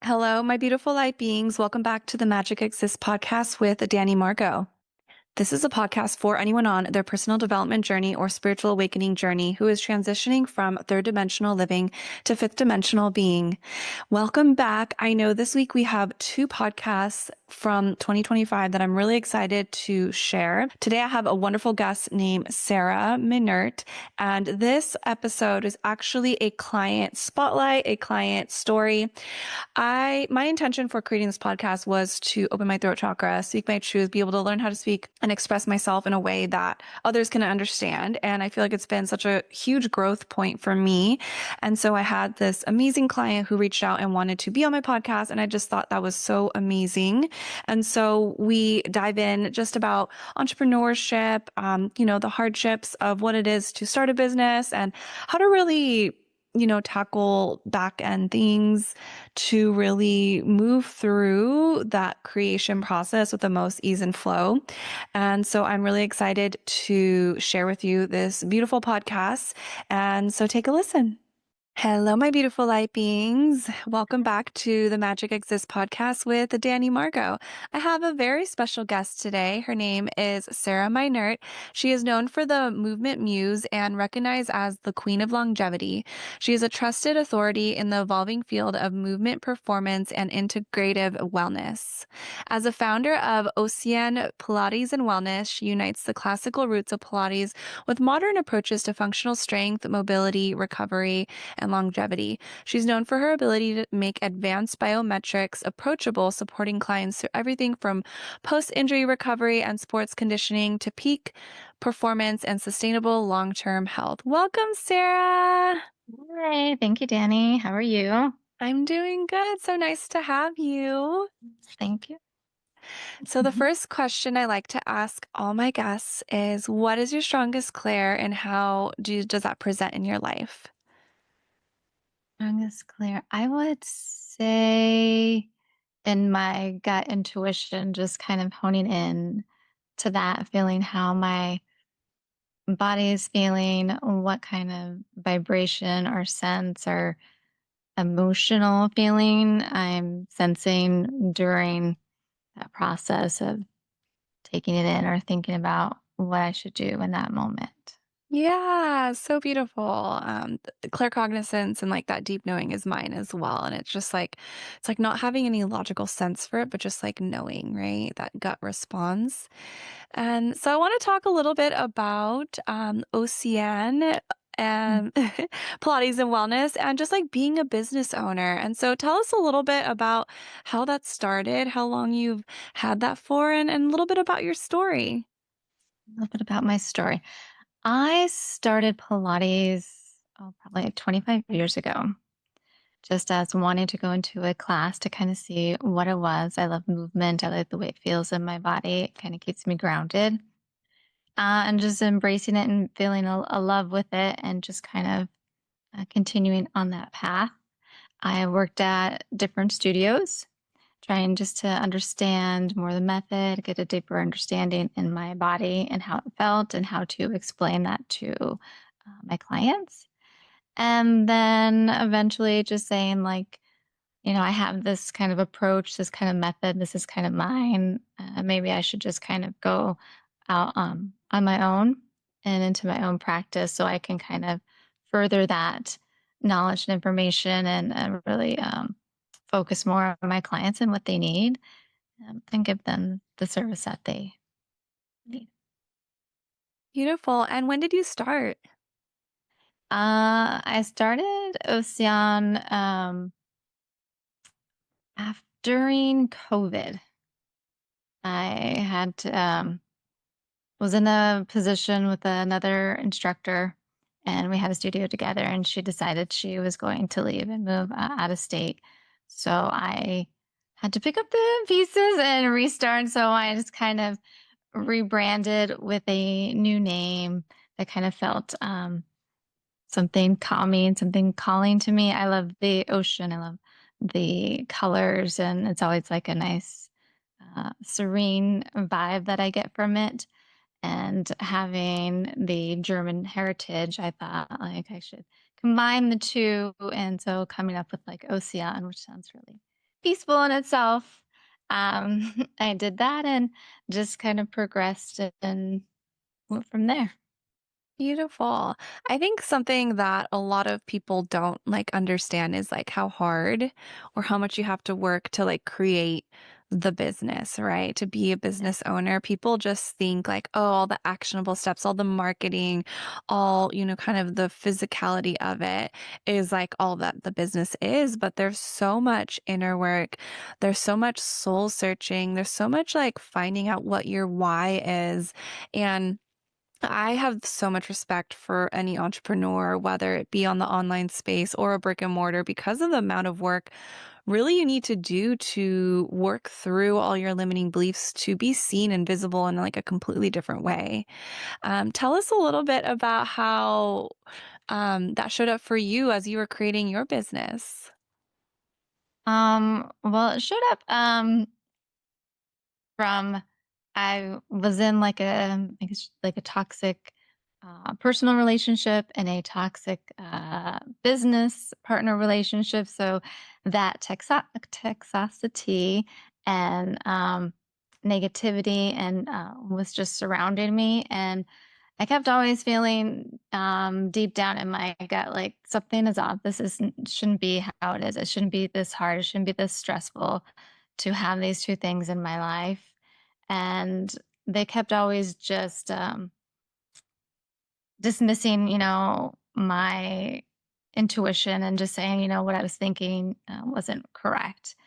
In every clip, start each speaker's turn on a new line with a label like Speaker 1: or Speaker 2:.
Speaker 1: Hello, my beautiful light beings. Welcome back to the Magic Exists podcast with Dani Margeaux. This is a podcast for anyone on their personal development journey or spiritual awakening journey who is transitioning from third dimensional living to fifth dimensional being. Welcome back. I know this week we have two podcasts from 2025 that I'm really excited to share. Today I have a wonderful guest named Sarah Minort, and this episode is actually a client spotlight, a client story. My intention for creating this podcast was to open my throat chakra, speak my truth, be able to learn how to speak and express myself in a way that others can understand. And I feel like it's been such a huge growth point for me. And so I had this amazing client who reached out and wanted to be on my podcast. And I just thought that was so amazing. And so we dive in just about entrepreneurship, the hardships of what it is to start a business and how to really tackle back end things to really move through that creation process with the most ease and flow. And so I'm really excited to share with you this beautiful podcast. And so take a listen. Hello, my beautiful light beings. Welcome back to the Magic Exists podcast with Dani Margeaux. I have a very special guest today. Her name is Sarah Minort. She is known for the Movement Muse and recognized as the Queen of Longevity. She is a trusted authority in the evolving field of movement performance and integrative wellness. As a founder of Ocean Pilates and Wellness, she unites the classical roots of Pilates with modern approaches to functional strength, mobility, recovery, and longevity. She's known for her ability to make advanced biometrics approachable, supporting clients through everything from post-injury recovery and sports conditioning to peak performance and sustainable long-term health. Welcome, Sarah.
Speaker 2: Hi, thank you, Danny. How are you?
Speaker 1: I'm doing good. So nice to have you.
Speaker 2: Thank you.
Speaker 1: So the
Speaker 2: Mhm.
Speaker 1: first question I like to ask all my guests is, what is your strongest clair and how does that present in your life?
Speaker 2: Strongest clear. I would say in my gut intuition, just kind of honing in to that, feeling how my body is feeling, what kind of vibration or sense or emotional feeling I'm sensing during that process of taking it in or thinking about what I should do in that moment.
Speaker 1: Yeah, so beautiful. The claircognizance and like that deep knowing is mine as well. And it's like not having any logical sense for it, but just like knowing, right? That gut response. And so I want to talk a little bit about Ocean and Pilates and wellness and just like being a business owner. And so tell us a little bit about how that started, how long you've had that for, and a little bit about your story.
Speaker 2: A little bit about my story. I started Pilates, probably like 25 years ago, just as wanting to go into a class to kind of see what it was. I love movement. I like the way it feels in my body. It kind of keeps me grounded. And just embracing it and feeling a love with it and just kind of continuing on that path. I worked at different studios, trying just to understand more the method, get a deeper understanding in my body and how it felt, and how to explain that to my clients. And then eventually just saying, like, I have this kind of approach, this kind of method, this is kind of mine. Maybe I should just kind of go out on my own and into my own practice so I can kind of further that knowledge and information and really focus more on my clients and what they need, and give them the service that they need.
Speaker 1: Beautiful. And when did you start?
Speaker 2: I started Ocean during COVID. I had was in a position with another instructor, and we had a studio together. And she decided she was going to leave and move out of state. So I had to pick up the pieces and restart. So I just kind of rebranded with a new name that kind of felt something calming, something calling to me. I love the ocean. I love the colors, and it's always like a nice, serene vibe that I get from it. And having the German heritage, I thought like I should combine the two. And so coming up with like Ocean, which sounds really peaceful in itself. I did that and just kind of progressed and went from there.
Speaker 1: Beautiful. I think something that a lot of people don't like understand is like how hard or how much you have to work to like create the business, right? To be a
Speaker 2: Yeah.
Speaker 1: business owner. People just think like, oh, all the actionable steps, all the marketing, all, kind of the physicality of it is like all that the business is. But there's so much inner work. There's so much soul searching. There's so much like finding out what your why is. And I have so much respect for any entrepreneur, whether it be on the online space or a brick and mortar, because of the amount of work really you need to do to work through all your limiting beliefs to be seen and visible in like a completely different way. Tell us a little bit about how that showed up for you as you were creating your business.
Speaker 2: Well, it showed up from I was in like I guess like a toxic personal relationship and a toxic business partner relationship. So that toxicity and negativity and was just surrounding me, and I kept always feeling deep down in my gut like something is off. This isn't shouldn't be how it is. It shouldn't be this hard. It shouldn't be this stressful to have these two things in my life. And they kept always just dismissing, my intuition and just saying, what I was thinking wasn't correct.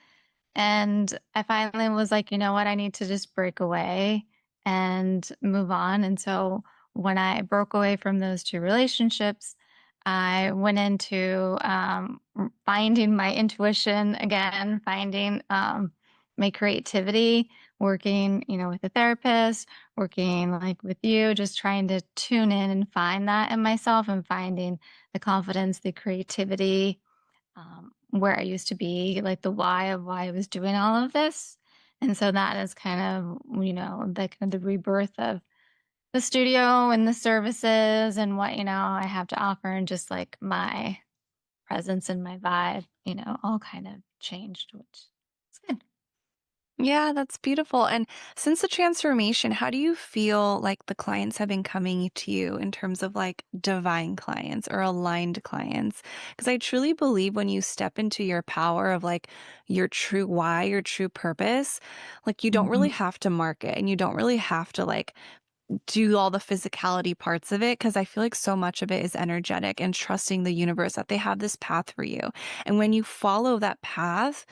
Speaker 2: And I finally was like, you know what? I need to just break away and move on. And so when I broke away from those two relationships, I went into finding my intuition again, finding my creativity, working, with a therapist, working like with you, just trying to tune in and find that in myself and finding the confidence, the creativity, where I used to be, like the why of why I was doing all of this. And so that is kind of, the kind of the rebirth of the studio and the services and what, I have to offer and just like my presence and my vibe, all kind of changed, which is good.
Speaker 1: Yeah, that's beautiful. And since the transformation, how do you feel like the clients have been coming to you in terms of like divine clients or aligned clients? Because I truly believe when you step into your power of like your true why, your true purpose, like you don't really
Speaker 2: Mhm.
Speaker 1: have to market and you don't really have to like do all the physicality parts of it because I feel like so much of it is energetic and trusting the universe that they have this path for you. And when you follow that path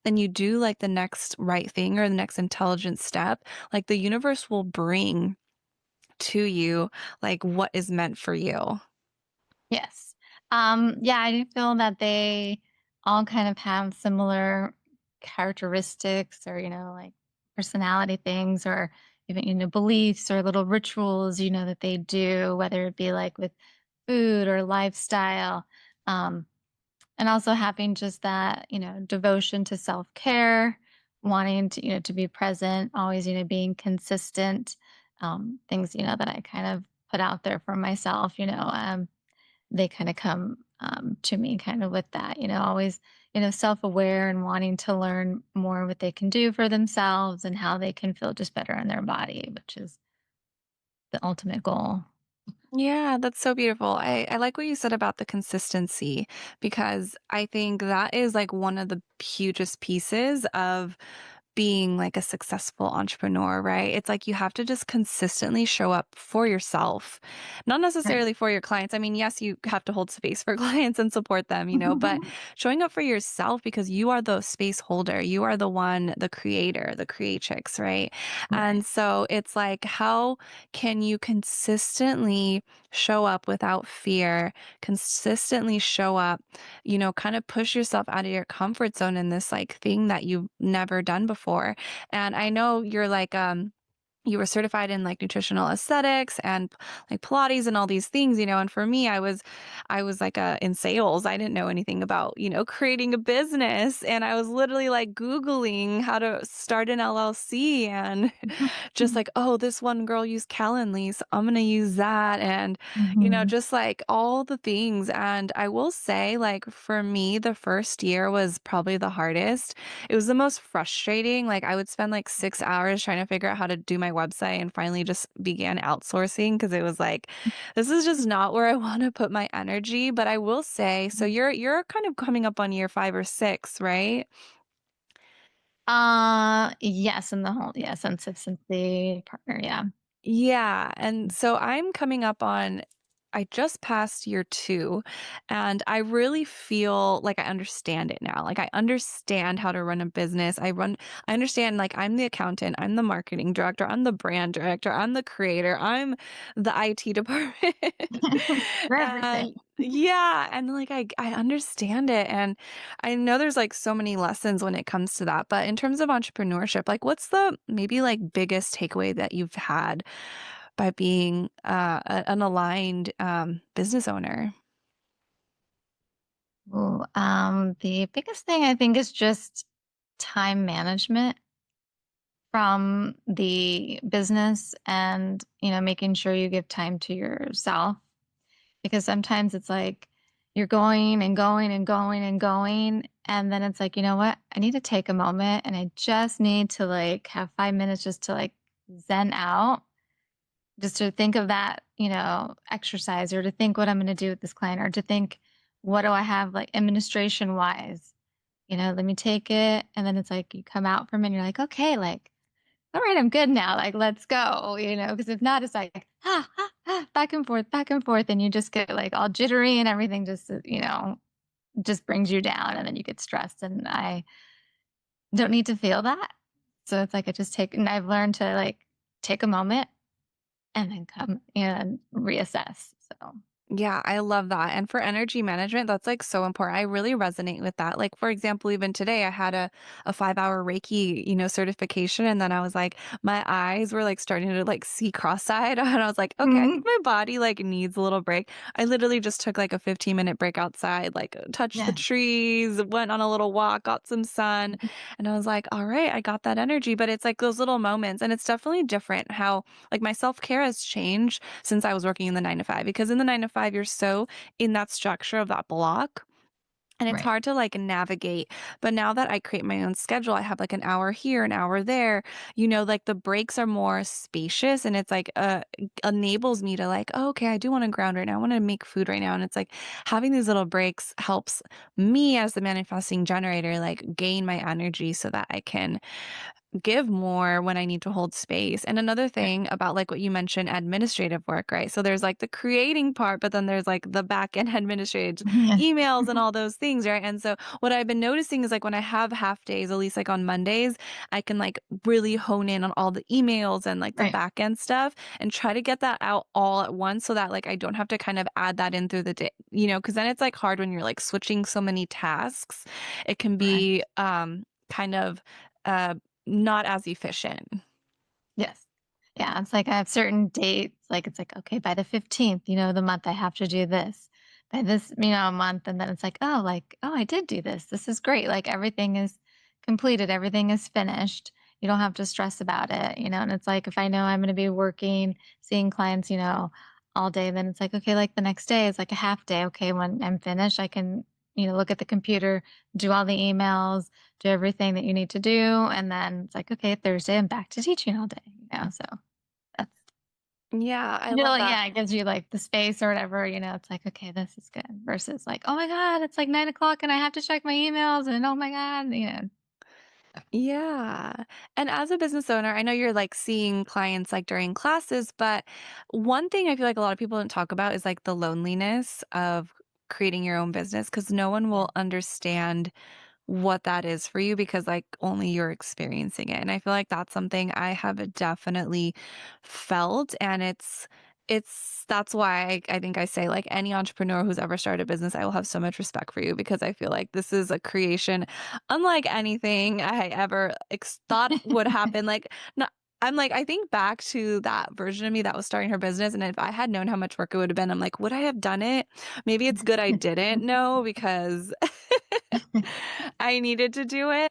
Speaker 1: and you do like the next right thing or the next intelligent step, like the universe will bring to you like what is meant for you.
Speaker 2: Yes. Yeah, I do feel that they all kind of have similar characteristics or, like personality things or even, beliefs or little rituals, that they do, whether it be like with food or lifestyle. Um, and also having just that, devotion to self-care, wanting to, to be present, always, being consistent, things, that I kind of put out there for myself, they kind of come to me kind of with that, always, self-aware and wanting to learn more what they can do for themselves and how they can feel just better in their body, which is the ultimate goal.
Speaker 1: Yeah, that's so beautiful. I like what you said about the consistency because I think that is like one of the hugest pieces of being like a successful entrepreneur, right? It's like you have to just consistently show up for yourself, not
Speaker 2: Right.
Speaker 1: necessarily for your clients. I mean, yes, you have to hold space for clients and support them, but showing up for yourself because you are the space holder. You are the one, the creator, the creatrix, right?
Speaker 2: Right.
Speaker 1: And so it's like, how can you consistently show up without fear, consistently show up, kind of push yourself out of your comfort zone in this like thing that you've never done before. And I know you're like you were certified in like nutritional aesthetics and like Pilates and all these things, and for me, I was like in sales. I didn't know anything about, creating a business. And I was literally like Googling how to start an LLC and just like, oh, this one girl used Calendly, so I'm gonna use that. And,
Speaker 2: Mhm.
Speaker 1: just like all the things. And I will say, like, for me, the first year was probably the hardest. It was the most frustrating. Like, I would spend like 6 hours trying to figure out how to do my website and finally just began outsourcing because it was like, this is just not where I want to put my energy. But I will say, so you're kind of coming up on year 5 or 6, right?
Speaker 2: Yes, and the whole consistency partner, yeah.
Speaker 1: Yeah, and so I'm coming up on I just passed year 2, and I really feel like I understand it now. Like, I understand how to run a business. I understand, like, I'm the accountant, I'm the marketing director, I'm the brand director, I'm the creator, I'm the IT department.
Speaker 2: For everything.
Speaker 1: And yeah, and, like, I understand it, and I know there's, like, so many lessons when it comes to that, but in terms of entrepreneurship, like, what's the maybe, like, biggest takeaway that you've had by being, an aligned, business owner?
Speaker 2: Ooh, the biggest thing I think is just time management from the business and, making sure you give time to yourself because sometimes it's like you're going and going and going and going. And then it's like, you know what? I need to take a moment and I just need to like have 5 minutes just to like zen out, just to think of that, exercise or to think what I'm going to do with this client or to think, what do I have like administration wise? Let me take it. And then it's like you come out from it and you're like, okay, like, all right, I'm good now. Like, let's go, because if not, it's like, back and forth. And you just get like all jittery and everything just, just brings you down. And then you get stressed. And I don't need to feel that. So it's like I just take, and I've learned to like take a moment and then come and reassess. So,
Speaker 1: Yeah, I love that. And for energy management, that's like so important. I really resonate with that. Like, for example, even today I had a 5 hour Reiki, certification. And then I was like, my eyes were like starting to like see cross-eyed. And I was like, okay, I think
Speaker 2: mhm,
Speaker 1: my body like needs a little break. I literally just took like a 15-minute break outside, like touched the
Speaker 2: yeah.
Speaker 1: trees, went on a little walk, got some sun. And I was like, all right, I got that energy. But it's like those little moments. And it's definitely different how like my self-care has changed since I was working in the 9 to 5 because in the 9 to 5, you're so in that structure of that block. And it's
Speaker 2: Right.
Speaker 1: hard to like navigate. But now that I create my own schedule, I have like an hour here, an hour there, like the breaks are more spacious and it's like enables me to like, oh, okay, I do want to ground right now. I want to make food right now. And it's like having these little breaks helps me as the manifesting generator like gain my energy so that I can give more when I need to hold space. And another
Speaker 2: Right.
Speaker 1: thing about like what you mentioned, administrative work, right? So there's like the creating part, but then there's like the back end administrative
Speaker 2: Yes.
Speaker 1: emails and all those things, right? And so what I've been noticing is like when I have half days, at least like on Mondays, I can like really hone in on all the emails and like the
Speaker 2: Right.
Speaker 1: back end stuff and try to get that out all at once so that like I don't have to kind of add that in through the day, because then it's like hard when you're like switching so many tasks. It can
Speaker 2: Correct.
Speaker 1: be kind of uh not as efficient.
Speaker 2: Yes. Yeah, it's like I have certain dates, like, it's like, okay, by the 15th, the month I have to do this. By this, month, and then it's like, oh, I did do this. This is great. Like everything is completed, everything is finished. You don't have to stress about it, and it's like if I know I'm gonna be working, seeing clients, all day, then it's like, okay, like the next day is like a half day. Okay, when I'm finished, I can, look at the computer, do all the emails, do everything that you need to do. And then it's like, okay, Thursday, I'm back to teaching all day, So that's,
Speaker 1: Yeah, I love that.
Speaker 2: yeah, it gives you like the space or whatever, it's like, okay, this is good versus like, oh my God, it's like 9 o'clock and I have to check my emails and oh my God.
Speaker 1: Yeah. And as a business owner, I know you're like seeing clients like during classes, but one thing I feel like a lot of people don't talk about is like the loneliness of creating your own business because no one
Speaker 2: Yeah.
Speaker 1: will understand what that is for you because like only you're experiencing it. And I feel like that's something I have definitely felt and it's that's why I think I say like any entrepreneur who's ever started a business, I will have so much respect for you because I feel like this is a creation unlike anything I ever thought would happen. Like, no, I'm like, I think back to that version of me that was starting her business, and if I had known how much work it would have been, I'm like, would I have done it? Maybe it's good I didn't know because I needed to do it.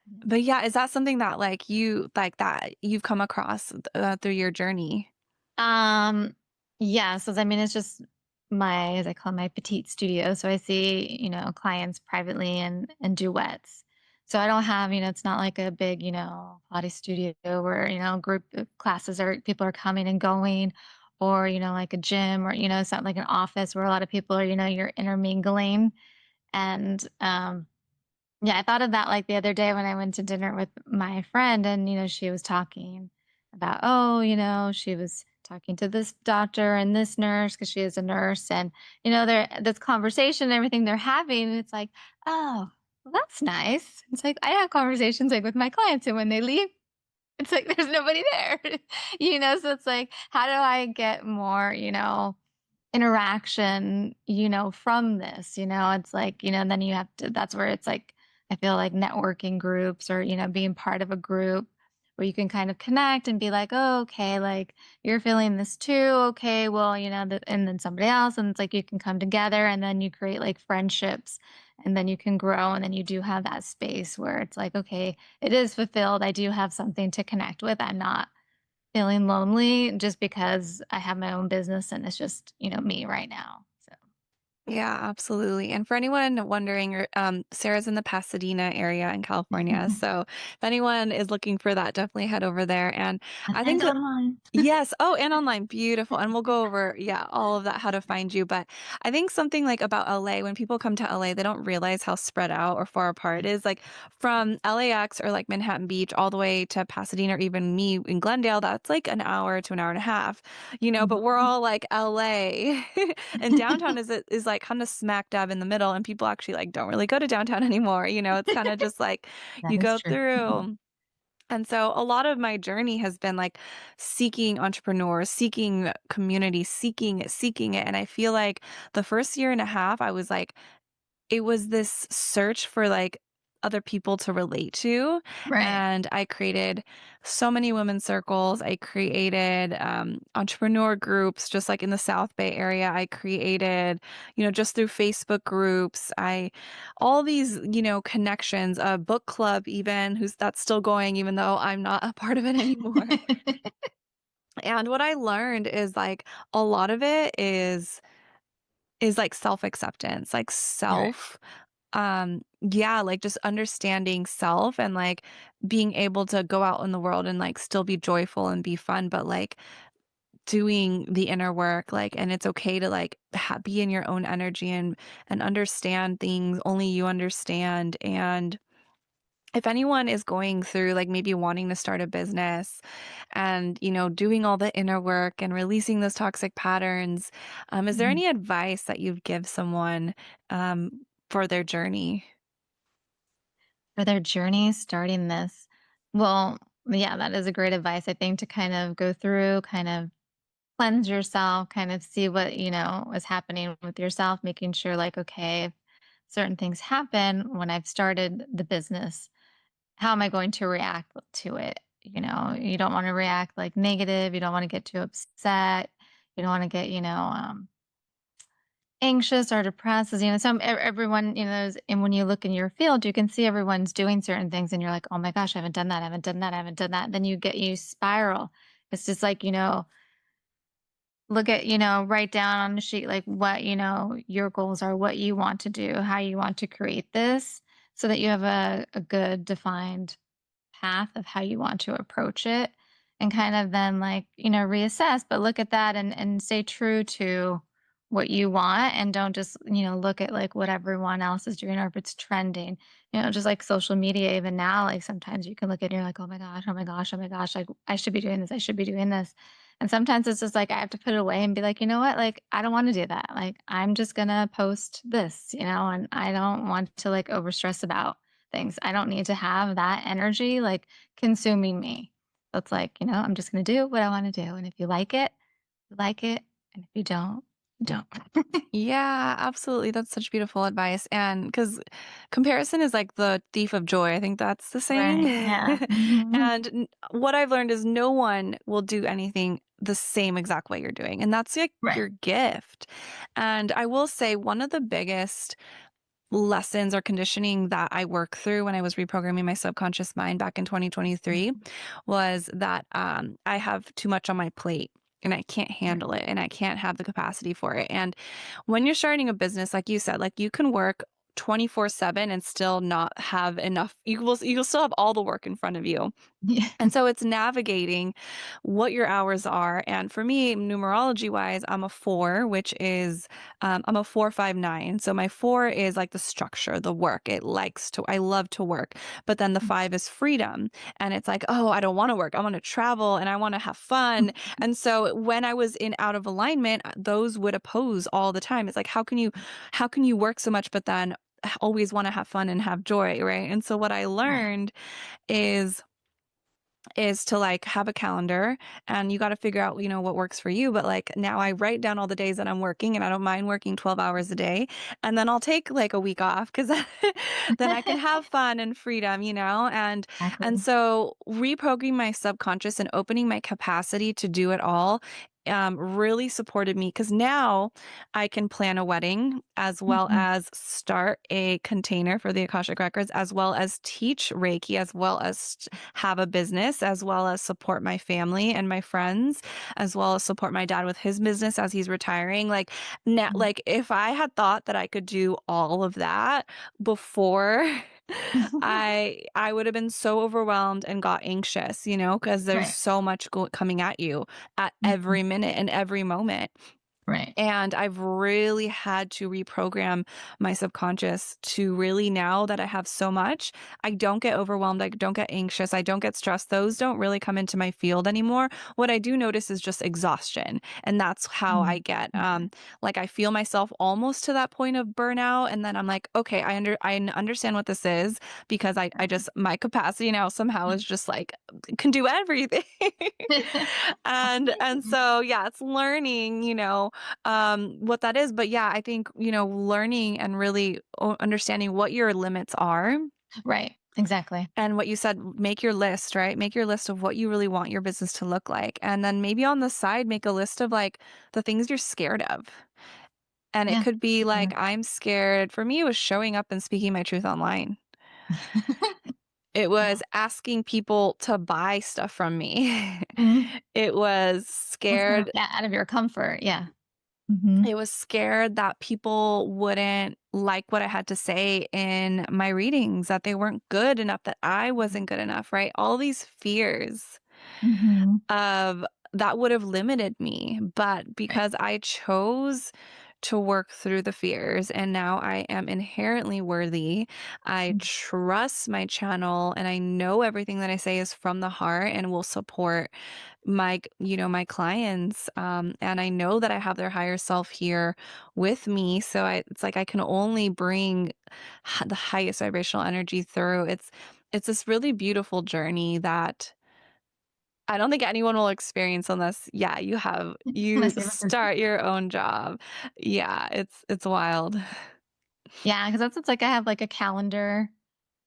Speaker 1: But yeah, is that something that that you've come across through your journey?
Speaker 2: Um, yeah, so I mean, it's just my, as I call it, my petite studio. So I see, clients privately and duets. So I don't have, it's not like a big, Pilates studio where, group of classes or people are coming and going, or, like a gym, or, it's not like an office where a lot of people are, you're intermingling. And yeah, I thought of that like the other day when I went to dinner with my friend, and she was talking about, oh, she was talking to this doctor and this nurse because she is a nurse, and there this conversation and everything they're having, and it's like, oh, well, that's nice. It's like I have conversations like with my clients, and when they leave, it's like there's nobody there, So it's like, how do I get more, interaction, from this, it's like, then you have to, that's where it's like, I feel like networking groups or, being part of a group where you can kind of connect and be like, oh, okay, like you're feeling this too. Okay, well, and then somebody else. And it's like you can come together and then you create like friendships and then you can grow. And then you do have that space where it's like, okay, it is fulfilled. I do have something to connect with. I'm not feeling lonely just because I have my own business and it's just, me right now. So
Speaker 1: Yeah, absolutely. And for anyone wondering, Sarah's in the Pasadena area in California. So if anyone is looking for that, definitely head over there. And I
Speaker 2: and
Speaker 1: think
Speaker 2: online.
Speaker 1: yes. Oh, and online. Beautiful. And we'll go over, yeah, all of that, how to find you. But I think something like about LA, when people come to LA, they don't realize how spread out or far apart it is. Like from LAX or like Manhattan Beach all the way to Pasadena or even me in Glendale, that's like an hour to an hour and a half, but we're
Speaker 2: Mhm.
Speaker 1: all like LA. And downtown is like kind of smack dab in the middle. And people actually like don't really go to downtown anymore. It's kind of just like
Speaker 2: That
Speaker 1: you
Speaker 2: is
Speaker 1: go
Speaker 2: true.
Speaker 1: through. And so a lot of my journey has been like seeking entrepreneurs, seeking community, seeking it. And I feel like the first year and a half, I was like, it was this search for like other people to relate to.
Speaker 2: Right.
Speaker 1: And I created so many women's circles. I created entrepreneur groups just like in the South Bay area. I created, just through Facebook groups. All these, connections, a book club, even that's still going, even though I'm not a part of it anymore. And what I learned is like a lot of it is like self-acceptance, like
Speaker 2: Right.
Speaker 1: yeah, like just understanding self and like being able to go out in the world and like still be joyful and be fun, but like doing the inner work, like, and it's okay to like be in your own energy and understand things only you understand. And if anyone is going through like maybe wanting to start a business and doing all the inner work and releasing those toxic patterns, is there
Speaker 2: Mhm.
Speaker 1: any advice that you'd give someone um, for their journey?
Speaker 2: For their journey starting this, well, yeah, that is a great advice, I think, to kind of go through, kind of cleanse yourself, kind of see what, is happening with yourself, making sure like, okay, if certain things happen when I've started the business, how am I going to react to it? You don't want to react like negative. You don't want to get too upset. You don't want to get, anxious or depressed. As everyone, and when you look in your field, you can see everyone's doing certain things, and you're like, oh my gosh, I haven't done that. I haven't done that. I haven't done that. Then you spiral. It's just like, look at, write down on the sheet like what, your goals are, what you want to do, how you want to create this so that you have a good defined path of how you want to approach it and kind of then like reassess, but look at that and stay true to what you want and don't just look at like what everyone else is doing or if it's trending, just like social media. Even now, like sometimes you can look at it and you're like, oh my gosh, oh my gosh, oh my gosh, like I should be doing this, I should be doing this. And sometimes it's just like I have to put it away and be like, you know what, like I don't want to do that, like I'm just gonna post this, and I don't want to like over stress about things. I don't need to have that energy like consuming me. So it's like, I'm just going to do what I want to do. And if you like it, you like it. And if you don't, Don't.
Speaker 1: Yeah, absolutely. That's such beautiful advice. And because comparison is like the thief of joy. I think that's the saying.
Speaker 2: Right. Yeah. Mhm.
Speaker 1: And what I've learned is no one will do anything the same exact way you're doing. And that's like
Speaker 2: Right.
Speaker 1: your gift. And I will say one of the biggest lessons or conditioning that I worked through when I was reprogramming my subconscious mind back in 2023
Speaker 2: Mhm.
Speaker 1: was that I have too much on my plate and I can't
Speaker 2: Right.
Speaker 1: handle it and I can't have the capacity for it. And when you're starting a business, like you said, like you can work 24/7 and still not have enough. You'll still have all the work in front of you.
Speaker 2: Yeah.
Speaker 1: And so it's navigating what your hours are. And for me, numerology wise, I'm a four, which is, I'm a 459. So my four is like the structure, the work. I love to work. But then the five is freedom. And it's like, oh, I don't want to work. I want to travel and I want to have fun. And so when I was in out of alignment, those would oppose all the time. It's like, how can you work so much, but then always want to have fun and have joy. Right. And so what I
Speaker 2: Right.
Speaker 1: learned is to like have a calendar and you got to figure out, what works for you. But like now I write down all the days that I'm working and I don't mind working 12 hours a day. And then I'll take like a week off because then I can have fun and freedom, and
Speaker 2: Exactly.
Speaker 1: so reprogramming my subconscious and opening my capacity to do it all really supported me because now I can plan a wedding as well
Speaker 2: Mhm.
Speaker 1: as start a container for the Akashic Records, as well as teach Reiki, as well as have a business, as well as support my family and my friends, as well as support my dad with his business as he's retiring. Like now,
Speaker 2: Mhm.
Speaker 1: like if I had thought that I could do all of that before, I would have been so overwhelmed and got anxious, because there's
Speaker 2: Right.
Speaker 1: so much coming at you at
Speaker 2: Mhm.
Speaker 1: every minute and every moment.
Speaker 2: Right.
Speaker 1: And I've really had to reprogram my subconscious to really now that I have so much, I don't get overwhelmed. I don't get anxious. I don't get stressed. Those don't really come into my field anymore. What I do notice is just exhaustion. And that's how I
Speaker 2: Mm.
Speaker 1: get,
Speaker 2: Okay.
Speaker 1: like I feel myself almost to that point of burnout. And then I'm like, okay, I understand what this is because I just, my capacity now somehow is just like, can do everything. And so, yeah, it's learning, what that is. But yeah, I think, learning and really understanding what your limits are.
Speaker 2: Right. Exactly.
Speaker 1: And what you said, make your list, right? Make your list of what you really want your business to look like. And then maybe on the side, make a list of like the things you're scared of. And it
Speaker 2: Yeah.
Speaker 1: could be like,
Speaker 2: Mhm.
Speaker 1: I'm scared. For me, it was showing up and speaking my truth online. It was
Speaker 2: Yeah.
Speaker 1: asking people to buy stuff from me.
Speaker 2: Mhm.
Speaker 1: It was
Speaker 2: Also,
Speaker 1: scared
Speaker 2: yeah, out of your comfort. Yeah. Mhm.
Speaker 1: It was scared that people wouldn't like what I had to say in my readings, that they weren't good enough, that I wasn't good enough, right? All these fears
Speaker 2: Mhm.
Speaker 1: of that would have limited me. But
Speaker 2: Right.
Speaker 1: because I chose to work through the fears and now I am inherently worthy, I
Speaker 2: Mhm.
Speaker 1: trust my channel and I know everything that I say is from the heart and will support my clients, and I know that I have their higher self here with me, so it's like I can only bring the highest vibrational energy through. It's this really beautiful journey that I don't think anyone will experience unless, yeah, you
Speaker 2: Unless you have a
Speaker 1: start your own job. Yeah, it's wild.
Speaker 2: Yeah, because that's it's like I have like a calendar,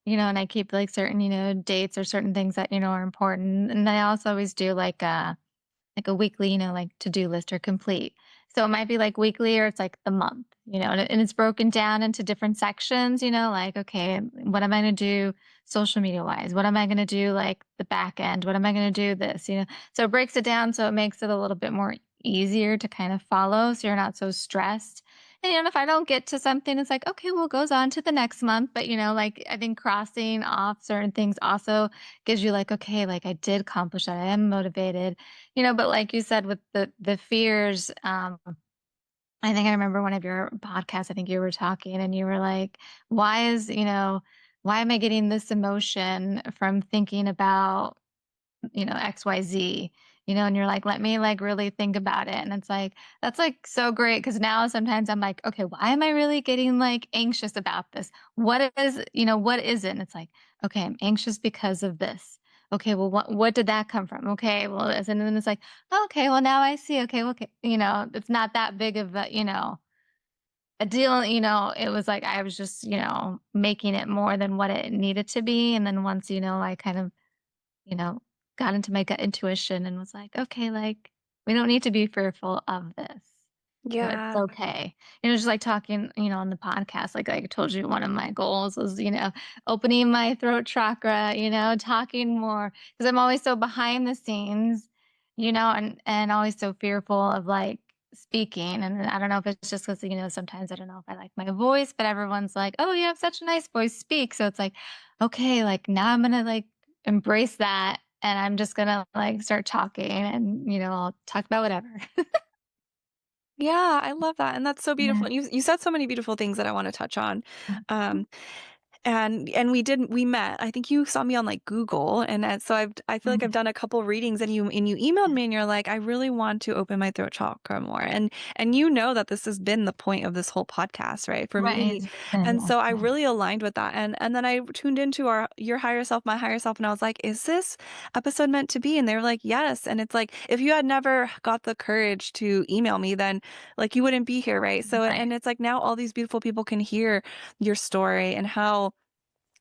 Speaker 2: and I keep like certain, dates or certain things that, are important. And I also always do like a weekly, like to-do list or complete. So it might be like weekly or it's like the month, and it's broken down into different sections, like, okay, what am I going to do social media wise? What am I going to do like the back end? What am I going to do this? So it breaks it down so it makes it a little bit more easier to kind of follow so you're not so stressed. And if I don't get to something, it's like, okay, well, it goes on to the next month. But, like I think crossing off certain things also gives you like, okay, like I did accomplish that. I am motivated. But like you said with the fears, I think I remember one of your podcasts, I think you were talking and you were like, why am I getting this emotion from thinking about, XYZ? And you're like, let me like really think about it. And it's like, that's like so great. Cause now sometimes I'm like, okay, why am I really getting like anxious about this? What is it? And it's like, okay, I'm anxious because of this. okay, well, what did that come from? Okay, well, and then it's like, okay, well, now I see. Okay, okay, it's not that big of a deal. It was like I was just making it more than what it needed to be, and then once I kind of you know got into my gut intuition and was like, okay, like we don't need to be fearful of this. It's
Speaker 1: Yeah.
Speaker 2: okay. It was just like talking, on the podcast, like I told you, one of my goals was, opening my throat chakra, talking more because I'm always so behind the scenes, and always so fearful of like speaking. And I don't know if it's just because, sometimes I don't know if I like my voice, but everyone's like, oh, you have such a nice voice, speak. So it's like, okay, like now I'm going to like embrace that. And I'm just gonna like start talking and I'll talk about whatever.
Speaker 1: Yeah, I love that, and that's so
Speaker 2: Yeah.
Speaker 1: beautiful, and you said so many beautiful things that I wanna touch on. Um, and we met. I think you saw me on, like, Google, and, so I feel like I've
Speaker 2: Mhm.
Speaker 1: done a couple readings, and you emailed me, and you're like, "I really want to open my throat chakra more," and you know that this has been the point of this whole podcast, right? For
Speaker 2: Right,
Speaker 1: me,
Speaker 2: it's been,
Speaker 1: and
Speaker 2: yeah,
Speaker 1: so I
Speaker 2: yeah.
Speaker 1: really aligned with that, and then I tuned into our Your Higher Self, My Higher Self, and I was like, "Is this episode meant to be?" And they were like, "Yes," and it's like, if you had never got the courage to email me, then, like, you wouldn't be here, right? So
Speaker 2: Right.
Speaker 1: and it's like now all these beautiful people can hear your story and how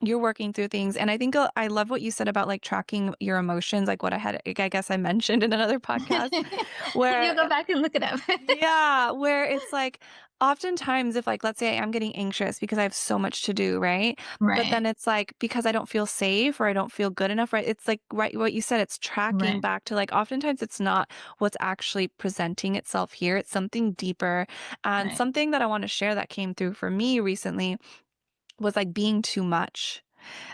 Speaker 1: you're working through things, and I think, I love what you said about, like, tracking your emotions, like, what I guess I mentioned in another podcast
Speaker 2: You'll
Speaker 1: where
Speaker 2: go back and look it up.
Speaker 1: yeah, where it's like, oftentimes if, like, let's say I'm getting anxious because I have so much to do, right? But
Speaker 2: Right,
Speaker 1: then it's like, because I don't feel safe or I don't feel good enough, right? It's like, right, what you said, it's tracking
Speaker 2: right,
Speaker 1: back to, like, oftentimes it's not what's actually presenting itself here, it's something deeper, and
Speaker 2: right.
Speaker 1: something that I wanna share that came through for me recently was, like, being too much.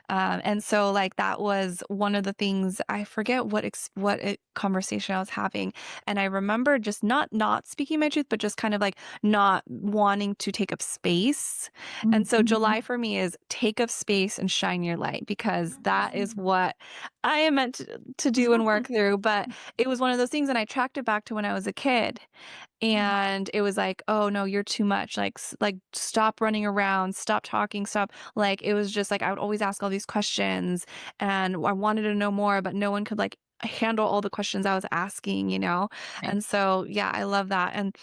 Speaker 1: And so, like, that was one of the things I forget conversation I was having, and I remember just not speaking my truth, but just kind of, like, not wanting to take up space, and so
Speaker 2: Mhm.
Speaker 1: July for me is take up space and shine your light because that is
Speaker 2: Mhm.
Speaker 1: what I am meant to do and work through, but it was one of those things, and I tracked it back to when I was a kid, and it was like, "Oh, no, you're too much, like, stop running around, stop talking, stop." Like, it was just like I would always ask all these questions, and I wanted to know more, but no one could, like, handle all the questions I was asking, you know?
Speaker 2: Right.
Speaker 1: And so, yeah, I love that, and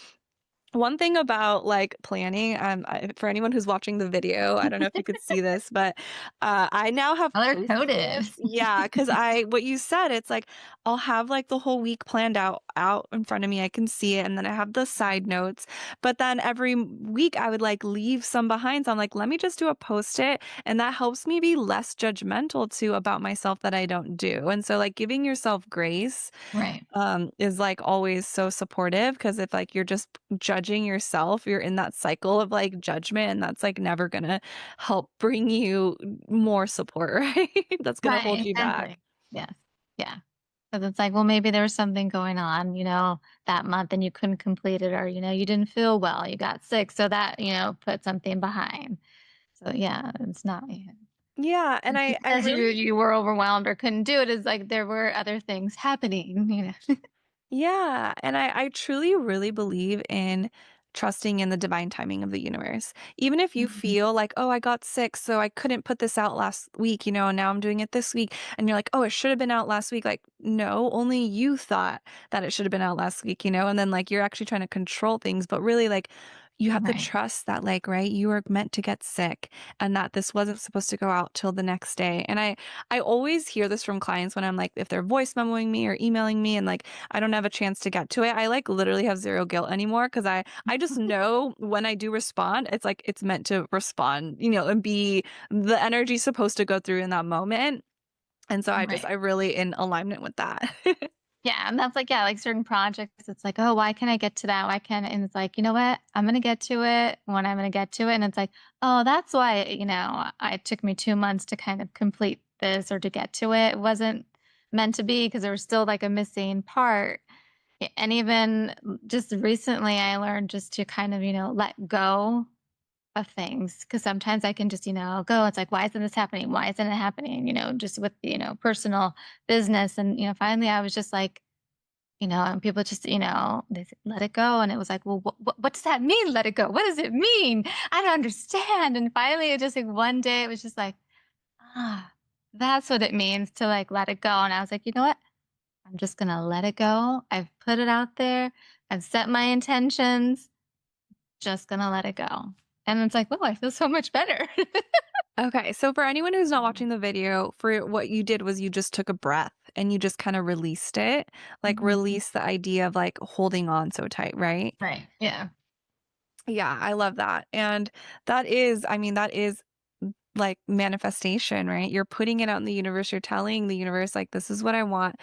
Speaker 1: one thing about, like, planning, for anyone who's watching the video, I don't know if you could see this, but, I now have
Speaker 2: Color coded.
Speaker 1: Post-its. Yeah, because I what you said, it's like, I'll have, like, the whole week planned out in front of me, I can see it, and then I have the side notes, but then every week, I would, like, leave some behind, so I'm like, "Let me just do a Post-it," and that helps me be less judgmental too about myself that I don't do, and so, like, giving yourself grace
Speaker 2: Right.
Speaker 1: is like always so supportive because if like you're just judging yourself, you're in that cycle of like judgment and that's like never gonna help bring you more support, right? That's gonna hold
Speaker 2: Right,
Speaker 1: you back.
Speaker 2: exactly. Yes. Yeah. 'Cause it's like, well, maybe there was something going on, that month and you couldn't complete it or, you didn't feel well, you got sick, so that, put something behind. So, yeah, it's not, yeah.
Speaker 1: Yeah, and I
Speaker 2: Because you
Speaker 1: really
Speaker 2: you were overwhelmed or couldn't do it, it's like there were other things happening.
Speaker 1: Yeah, and I truly really believe in trusting in the divine timing of the universe. Even if you
Speaker 2: Mhm.
Speaker 1: feel like, "Oh, I got sick, so I couldn't put this out last week, and now I'm doing it this week." And you're like, "Oh, it should have been out last week." Like, no, only you thought that it should have been out last week, and then like you're actually trying to control things, but really like you have to
Speaker 2: Right.
Speaker 1: trust that like, right, you were meant to get sick and that this wasn't supposed to go out till the next day. And I always hear this from clients when I'm like if they're voice memoing me or emailing me and like I don't have a chance to get to it. I like literally have zero guilt anymore because I just know when I do respond, it's like it's meant to respond, and be the energy supposed to go through in that moment. And so I
Speaker 2: Right.
Speaker 1: really in alignment with that.
Speaker 2: Yeah, and that's like, yeah, like certain projects, it's like, "Oh, why can't I get to that? Why can't" and it's like, "You know what? I'm gonna get to it when I'm gonna get to it." And it's like, "Oh, that's why, it took me 2 months to kind of complete this or to get to it. It wasn't meant to be because there was still like a missing part." And even just recently, I learned just to kind of, let go of things because sometimes I can just, go. It's like, why isn't this happening? Why isn't it happening? Just with, personal business. And, finally I was just like, and people just, they said, let it go. And it was like, well, what does that mean? Let it go. What does it mean? I don't understand. And finally, it just like one day, it was just like, ah, That's what it means to like let it go. And I was like, you know what? I'm just gonna let it go. I've put it out there. I've set my intentions. Just gonna let it go. And it's like, oh, I feel so much better.
Speaker 1: Okay, so for anyone who's not
Speaker 2: Mhm.
Speaker 1: watching the video, for what you did was you just took a breath and you just kind of released it, like
Speaker 2: Mhm.
Speaker 1: release the idea of like holding on so tight, right?
Speaker 2: Right. Yeah.
Speaker 1: Yeah, I love that. And that is, I mean, that is like manifestation, right? You're putting it out in the universe. You're telling the universe, like, this is what I want.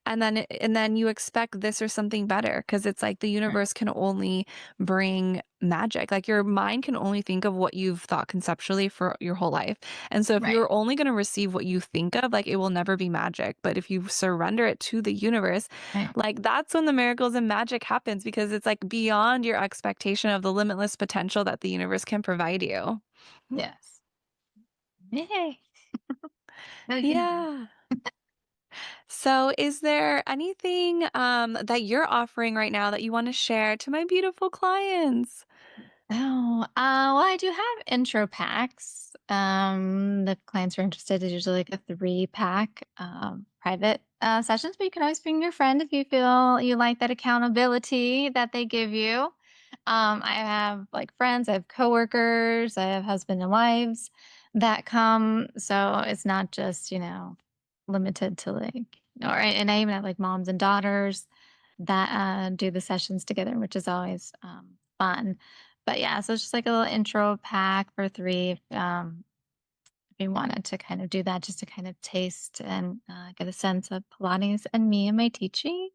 Speaker 1: And then you expect this or something better because it's like the
Speaker 2: Right.
Speaker 1: universe can only bring magic. Like your mind can only think of what you've thought conceptually for your whole life. And so if
Speaker 2: Right.
Speaker 1: you're only going to receive what you think of, like it will never be magic. But if you surrender it to the universe,
Speaker 2: Right.
Speaker 1: like that's when the miracles and magic happens because it's like beyond your expectation of the limitless potential that the universe can provide you.
Speaker 2: Yes. Yay. Oh yeah.
Speaker 1: Yeah. So, is there anything that you're offering right now that you want to share to my beautiful clients?
Speaker 2: Oh, well, I do have intro packs. The clients are interested. It's usually like a 3-pack private sessions, but you can always bring your friend if you feel you like that accountability that they give you. I have like friends, I have coworkers, I have husband and wives that come. So it's not just, limited to like, and I even have like moms and daughters that do the sessions together, which is always fun. But yeah, so it's just like a little intro pack for 3, if you wanted to kind of do that just to kind of taste and, get a sense of Pilates and me and my teaching.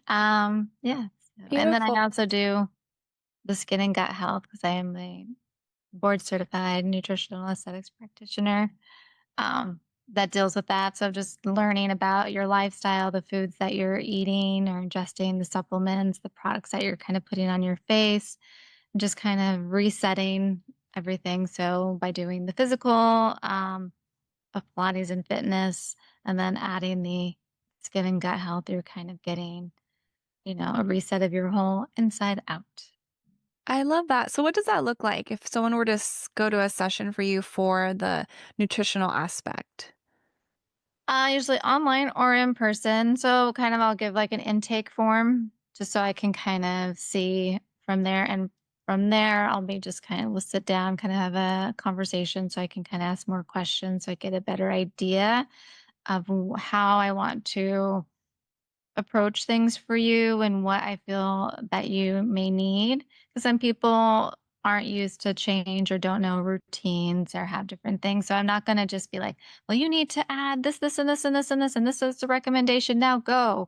Speaker 2: Yeah, and then
Speaker 1: Beautiful.
Speaker 2: I also do the skin and gut health because I am a board certified nutritional aesthetics practitioner, that deals with that. So just learning about your lifestyle, the foods that you're eating or ingesting, the supplements, the products that you're kind of putting on your face, just kind of resetting everything. So by doing the physical of Pilates and fitness, and then adding the skin and gut health, you're kind of getting, a reset of your whole inside out.
Speaker 1: I love that. So, what does that look like if someone were to go to a session for you for the nutritional aspect?
Speaker 2: Usually online or in person. So kind of I'll give like an intake form just so I can kind of see from there. And from there, I'll be just kind of, we'll sit down, kind of have a conversation so I can kind of ask more questions so I get a better idea of how I want to approach things for you and what I feel that you may need. Because some people aren't used to change or don't know routines or have different things. So I'm not going to just be like, well, you need to add this, this, and this, and this, and this, and this is the recommendation. Now go.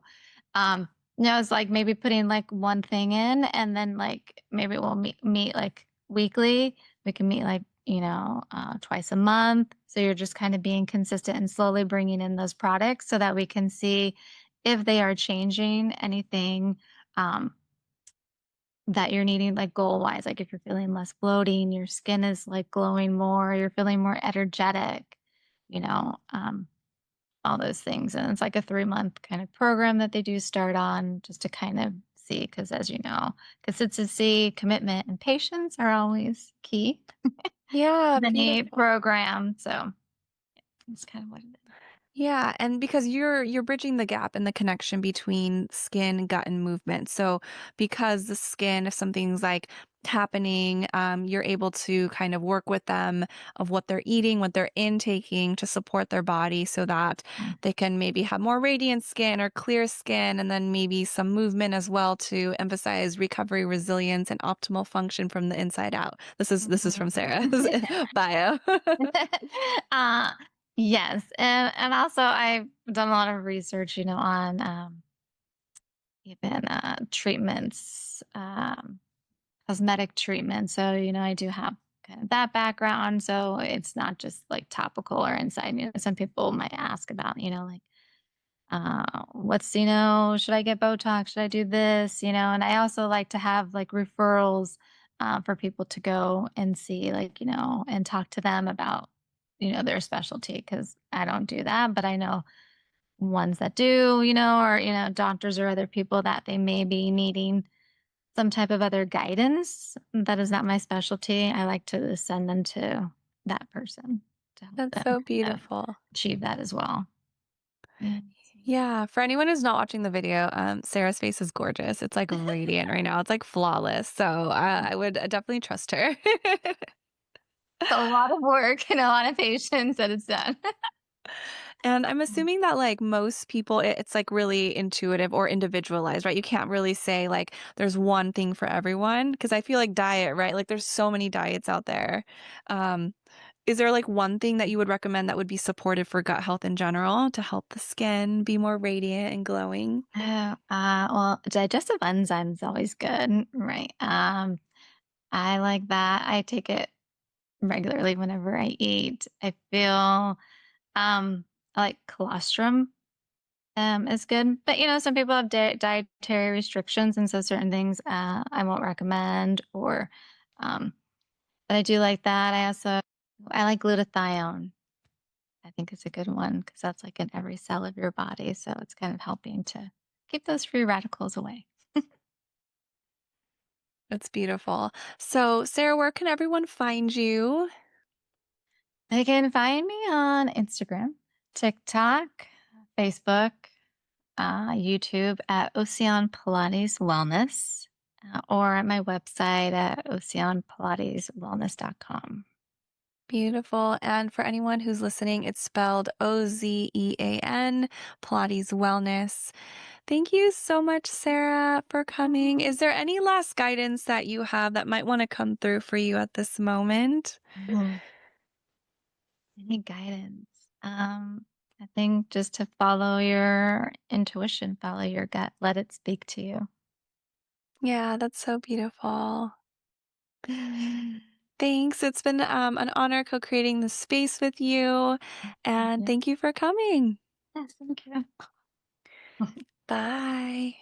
Speaker 2: Um, it's like maybe putting like one thing in and then like maybe we'll meet like weekly. We can meet like, twice a month. So you're just kind of being consistent and slowly bringing in those products so that we can see if they are changing anything um, that you're needing, like goal wise, like if you're feeling less bloating, your skin is like glowing more, you're feeling more energetic, you know, um, all those things. And it's like a 3-month kind of program that they do start on just to kind of see, because as you know, consistency, commitment, and patience are always key
Speaker 1: Yeah,
Speaker 2: with any
Speaker 1: beautiful.
Speaker 2: program. So it's kind of what it is.
Speaker 1: Yeah, and because you're bridging the gap and the connection between skin, gut, and movement. So because the skin, if something's like happening, you're able to kind of work with them of what they're eating, what they're intaking to support their body so that
Speaker 2: Mm.
Speaker 1: they can maybe have more radiant skin or clear skin, and then maybe some movement as well to emphasize recovery, resilience, and optimal function from the inside out. This is from Sarah's bio.
Speaker 2: uh, yes, and also I've done a lot of research, on even treatments, cosmetic treatments. So I do have kind of that background. So it's not just like topical or inside. Some people might ask about, like what's should I get Botox, should I do this, and I also like to have like referrals for people to go and see, like, and talk to them about their specialty, because I don't do that, but I know ones that do, or doctors or other people that they may be needing some type of other guidance that is not my specialty. I like to send them to that person. to help
Speaker 1: That's
Speaker 2: them
Speaker 1: so
Speaker 2: kind of
Speaker 1: beautiful.
Speaker 2: achieve that as well. Yeah.
Speaker 1: Yeah, for anyone who's not watching the video, Sarah's face is gorgeous. It's like radiant right now. It's like flawless. So I would definitely trust her.
Speaker 2: A lot of work and a lot of patience that it's done.
Speaker 1: And I'm assuming that like most people, it's like really intuitive or individualized, right? You can't really say like there's one thing for everyone because I feel like diet, right? Like there's so many diets out there. Um, is there like one thing that you would recommend that would be supportive for gut health in general to help the skin be more radiant and glowing?
Speaker 2: Oh, well, digestive enzymes always good, right? I like that. I take it regularly whenever I eat. I feel I like colostrum is good, but some people have dietary restrictions, and so certain things I won't recommend. Or, um, but I do like that. I like glutathione. I think it's a good one because that's like in every cell of your body, so it's kind of helping to keep those free radicals away.
Speaker 1: That's beautiful. So, Sarah, where can everyone find you?
Speaker 2: They can find me on Instagram, TikTok, Facebook, YouTube at Ocean Pilates Wellness, or at my website at oceanpilateswellness.com.
Speaker 1: Beautiful. And for anyone who's listening, it's spelled Ozean, Pilates Wellness. Thank you so much, Sarah, for coming. Is there any last guidance that you have that might want to come through for you at this moment?
Speaker 2: Mhm. Any guidance? I think just to follow your intuition, follow your gut, let it speak to you.
Speaker 1: Yeah, that's so beautiful. Thanks. It's been an honor co-creating this space with you.
Speaker 2: Thank
Speaker 1: And
Speaker 2: you.
Speaker 1: thank you for coming.
Speaker 2: Yes, thank you.
Speaker 1: Bye.